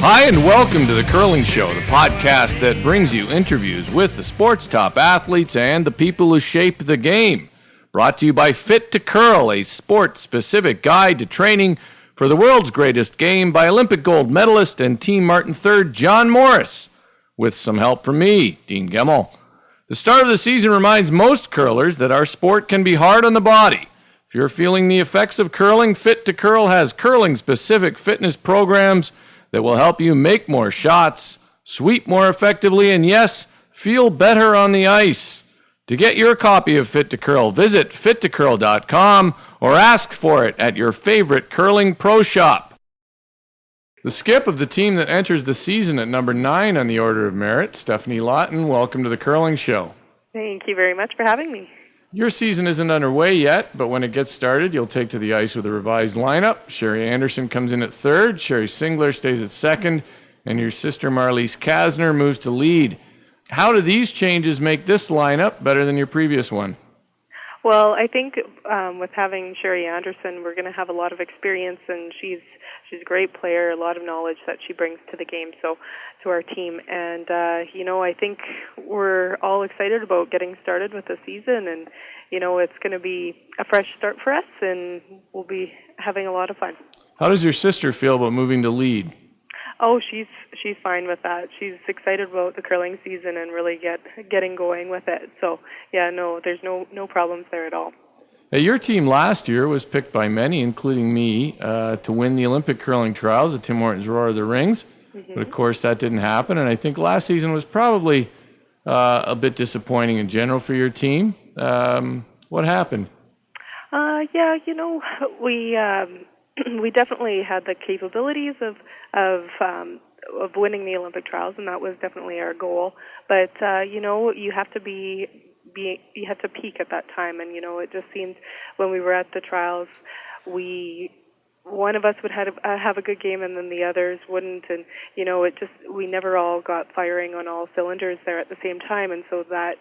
Hi, and welcome to The Curling Show, the podcast that brings you interviews with the sport's top athletes and the people who shape the game. Brought to you by Fit to Curl, a sport-specific guide to training for the world's greatest game by Olympic gold medalist and Team Martin third John Morris, with some help from me, Dean Gemmell. The start of the season reminds most curlers that our sport can be hard on the body. If you're feeling the effects of curling, Fit to Curl has curling-specific fitness programs that will help you make more shots, sweep more effectively, and yes, feel better on the ice. To get your copy of Fit to Curl, visit fittocurl.com or ask for it at your favorite curling pro shop. The skip of the team that enters the season at number 9 on the Order of Merit, Stefanie Lawton, welcome to the Curling Show. Thank you very much for having me. Your season isn't underway yet, but when it gets started, you'll take to the ice with a revised lineup. Sherry Anderson comes in at third, Sherry Singler stays at second, and your sister Marlies Kasner moves to lead. How do these changes make this lineup better than your previous one? Well, I think with having Sherry Anderson, we're going to have a lot of experience, and she's a great player, a lot of knowledge that she brings to the game, so to our team. And, I think we're all excited about getting started with the season, and, it's going to be a fresh start for us, and we'll be having a lot of fun. How does your sister feel about moving to lead? Oh, she's fine with that. She's excited about the curling season and really getting going with it. So, yeah, no, there's no problems there at all. Hey, your team last year was picked by many, including me, to win the Olympic curling trials at Tim Hortons Roar of the Rings. Mm-hmm. But, of course, that didn't happen. And I think last season was probably a bit disappointing in general for your team. What happened? We definitely had the capabilities of winning the Olympic trials, and that was definitely our goal. But you have to you have to peak at that time, and it just seemed when we were at the trials, one of us would have a good game, and then the others wouldn't, and we never all got firing on all cylinders there at the same time, and so that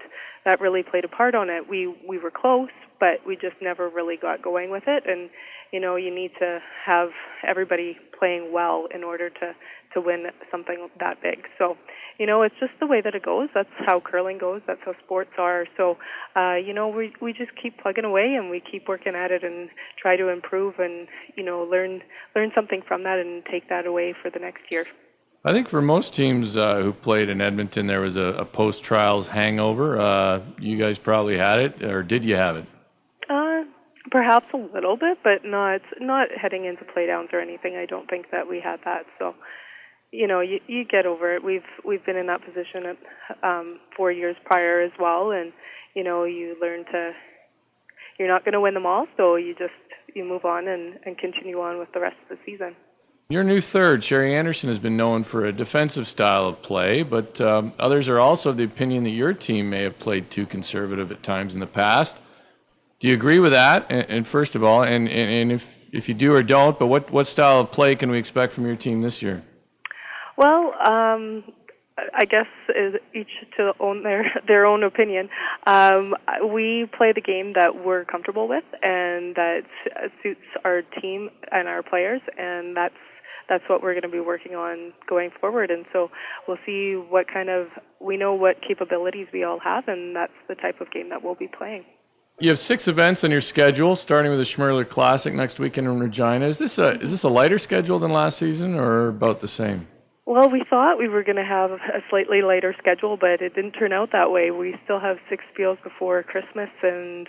really played a part on it. We were close, but we just never really got going with it, and you need to have everybody playing well in order to win something that big. So, it's just the way that it goes. That's how curling goes. That's how sports are. So, we just keep plugging away, and we keep working at it and try to improve and, learn something from that and take that away for the next year. I think for most teams who played in Edmonton, there was a post-trials hangover. You guys probably had it, or did you have it? Perhaps a little bit, but not heading into playdowns or anything. I don't think that we had that. So, you get over it. We've been in that position at 4 years prior as well, and you learn you're not going to win them all, so you move on and continue on with the rest of the season. Your new third, Sherry Anderson, has been known for a defensive style of play, but others are also of the opinion that your team may have played too conservative at times in the past. Do you agree with that? And first of all, and if you do or don't, but what style of play can we expect from your team this year? Well, I guess each to own their own opinion. We play the game that we're comfortable with and that suits our team and our players, and that's what we're going to be working on going forward. And so we'll see we know what capabilities we all have, and that's the type of game that we'll be playing. You have 6 events on your schedule, starting with the Schmirler Classic next weekend in Regina. Is this a lighter schedule than last season, or about the same? Well, we thought we were going to have a slightly lighter schedule, but it didn't turn out that way. We still have 6 fields before Christmas, and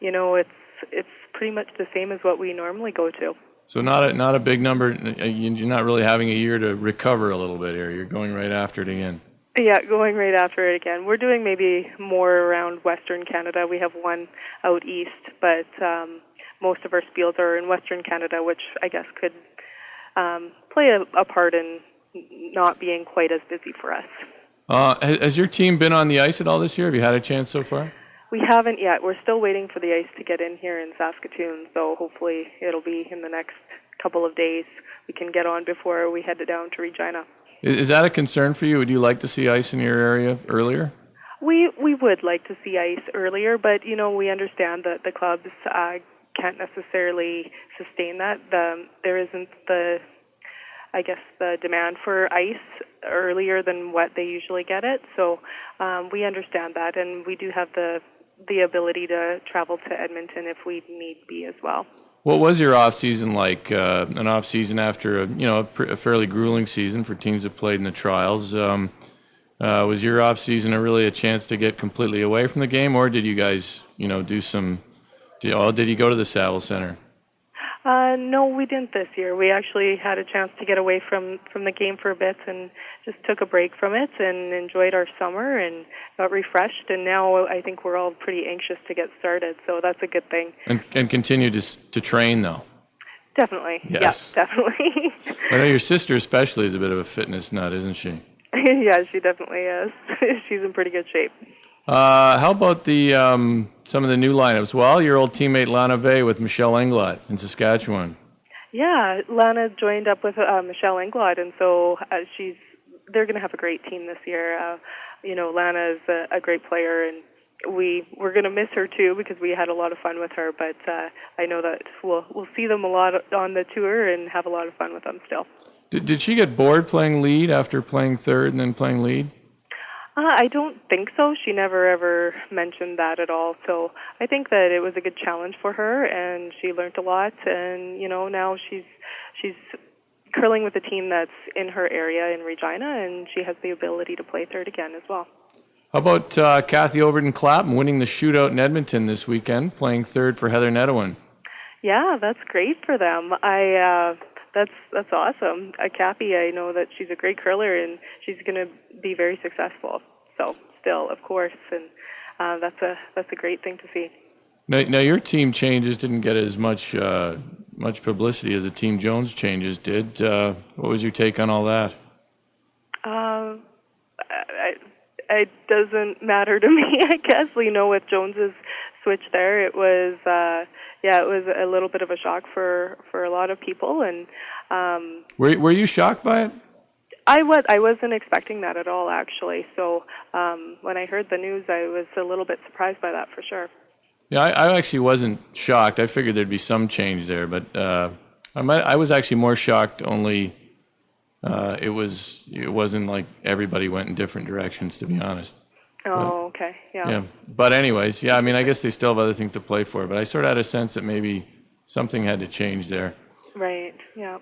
it's pretty much the same as what we normally go to. So not a big number. You're not really having a year to recover a little bit here. You're going right after it again. Yeah, going right after it again. We're doing maybe more around Western Canada. We have one out east, but most of our fields are in Western Canada, which I guess could play a part in not being quite as busy for us. Has your team been on the ice at all this year? Have you had a chance so far? We haven't yet. We're still waiting for the ice to get in here in Saskatoon, so hopefully it'll be in the next couple of days. We can get on before we head down to Regina. Is that a concern for you? Would you like to see ice in your area earlier? We would like to see ice earlier, but we understand that the clubs can't necessarily sustain that. There isn't the I guess, the demand for ice earlier than what they usually get it. So we understand that, and we do have the ability to travel to Edmonton if we need be as well. What was your off season like? An off season after a fairly grueling season for teams that played in the trials. Was your off season really a chance to get completely away from the game, or did you guys do some? Did you go to the Saddle Center? No, we didn't this year. We actually had a chance to get away from the game for a bit and just took a break from it and enjoyed our summer and got refreshed. And now I think we're all pretty anxious to get started, so that's a good thing. And continue to train, though? Definitely. Yes. Yeah, definitely. I know your sister especially is a bit of a fitness nut, isn't she? Yeah, she definitely is. She's in pretty good shape. How about the some of the new lineups? Well, your old teammate Lana Vey with Michelle Englot in Saskatchewan. Yeah, Lana joined up with Michelle Englot, and so they're going to have a great team this year. Lana is a great player, and we're going to miss her too because we had a lot of fun with her. But I know that we'll see them a lot on the tour and have a lot of fun with them still. Did she get bored playing lead after playing third and then playing lead? I don't think so. She never ever mentioned that at all. So I think that it was a good challenge for her, and she learned a lot. And now she's curling with a team that's in her area in Regina, and she has the ability to play third again as well. How about Kathy Overton-Clapham winning the shootout in Edmonton this weekend, playing third for Heather Nedowin? Yeah, that's great for them. That's awesome. Kathy, I know that she's a great curler and she's going to be very successful. So still, of course, and that's a great thing to see. Now your team changes didn't get as much publicity as the Team Jones changes did. What was your take on all that? It doesn't matter to me, I guess. With Jones's switch there, it was a little bit of a shock for a lot of people. And were you shocked by it? I wasn't expecting that at all, actually. So when I heard the news, I was a little bit surprised by that for sure. Yeah, I actually wasn't shocked. I figured there'd be some change there, but I was actually more shocked. Only it wasn't like everybody went in different directions, to be honest. Oh, okay, yeah. But anyways, I mean, I guess they still have other things to play for, but I sort of had a sense that maybe something had to change there. Right, yeah.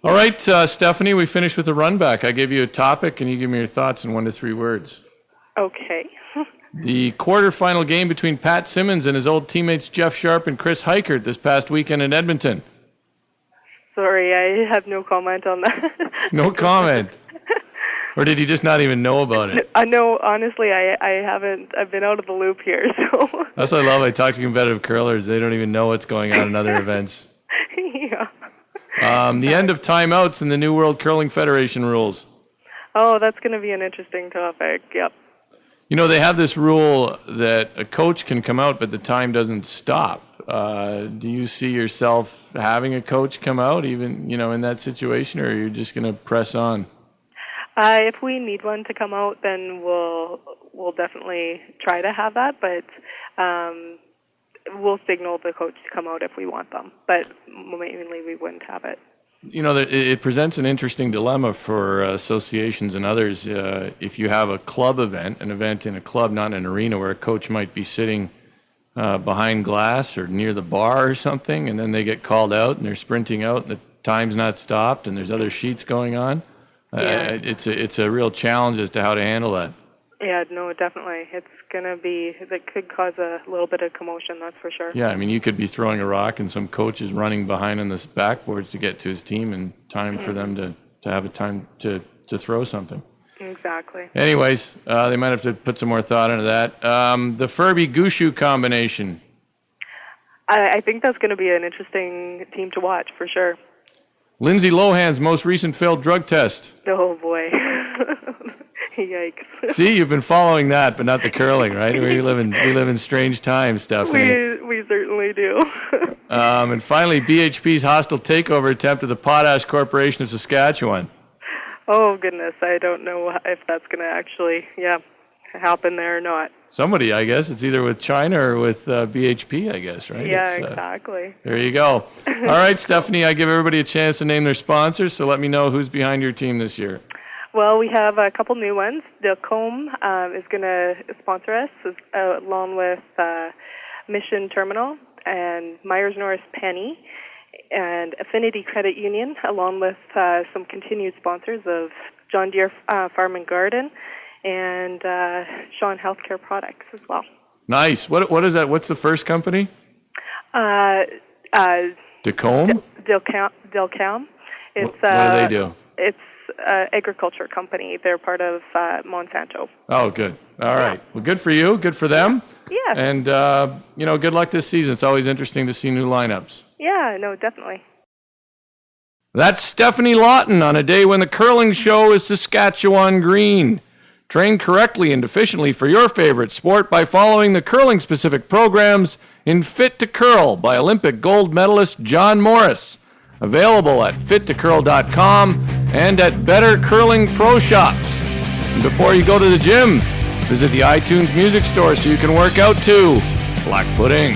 All right, Stefanie, we finished with a run back. I gave you a topic, and you give me your thoughts in 1 to 3 words. Okay. The quarterfinal game between Pat Simmons and his old teammates Jeff Sharp and Chris Heichert this past weekend in Edmonton. Sorry, I have no comment on that. No comment? Or did you just not even know about it? No, honestly, I haven't. I've been out of the loop here, so. That's what I love. I talk to competitive curlers. They don't even know what's going on in other events. Yeah. The end of timeouts in the New World Curling Federation rules. Oh, that's going to be an interesting topic. Yep. They have this rule that a coach can come out, but the time doesn't stop. Do you see yourself having a coach come out, even in that situation, or are you just going to press on? If we need one to come out, then we'll definitely try to have that, but we'll signal the coach to come out if we want them. But mainly we wouldn't have it. It presents an interesting dilemma for associations and others. If you have a club event, an event in a club, not in an arena, where a coach might be sitting behind glass or near the bar or something, and then they get called out and they're sprinting out and the time's not stopped and there's other sheets going on. It's a real challenge as to how to handle that. Yeah, no, definitely. It could cause a little bit of commotion, that's for sure. Yeah, I mean, you could be throwing a rock and some coach is running behind on the backboards to get to his team and time for them to have a time to throw something. Exactly. Anyways, they might have to put some more thought into that. The Furby-Gushu combination. I think that's going to be an interesting team to watch, for sure. Lindsay Lohan's most recent failed drug test. Oh, boy. Yikes. See, you've been following that, but not the curling, right? We live in strange times, Stefanie. We certainly do. And finally, BHP's hostile takeover attempt of the Potash Corporation of Saskatchewan. Oh, goodness. I don't know if that's going to actually, happen there or not. Somebody, I guess. It's either with China or with BHP, I guess, right? Yeah, exactly. There you go. All right, Stefanie, I give everybody a chance to name their sponsors, so let me know who's behind your team this year. Well, we have a couple new ones. Delcombe is going to sponsor us, along with Mission Terminal and Myers-Norris Penny and Affinity Credit Union, along with some continued sponsors of John Deere Farm and Garden and Shawn Healthcare Products as well. Nice. What is that? What's the first company? Delcombe? Delcombe. What do they do? It's agriculture company. They're part of Monsanto. Oh, good. All right. Well, good for you. Good for them. Yeah. And, good luck this season. It's always interesting to see new lineups. Yeah, no, definitely. That's Stefanie Lawton on a day when the curling show is Saskatchewan green. Train correctly and efficiently for your favorite sport by following the curling-specific programs in Fit to Curl by Olympic gold medalist John Morris. Available at fittocurl.com and at Better Curling Pro Shops. And before you go to the gym, visit the iTunes Music Store so you can work out too. Black Pudding.